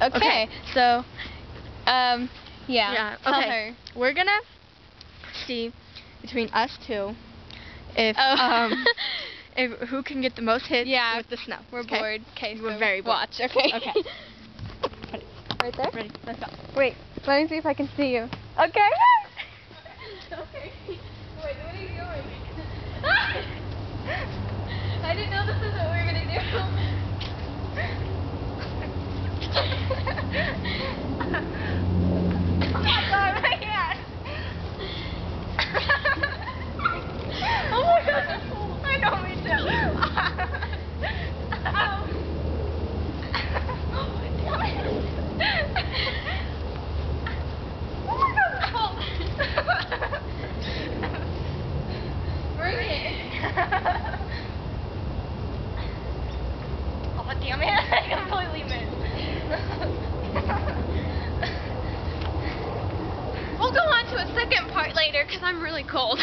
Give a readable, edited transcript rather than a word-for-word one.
Okay. So, yeah. Tell Okay. her. We're gonna see between us two if if who can get the most hits with the snow. We're bored. Okay, We're so very bored. watch. Okay. Okay. Right there? Ready? Let's go. Wait, let me see if I can see you. Okay. Okay. Wait, what are you doing? I didn't know this is what we were gonna do. Oh my god, my hand! Oh my god, that's cool. I know, me too. Ow. Oh my god. Oh my god, that's cool. Bring it. Oh damn it, I completely missed. We'll go on to a second part later because I'm really cold.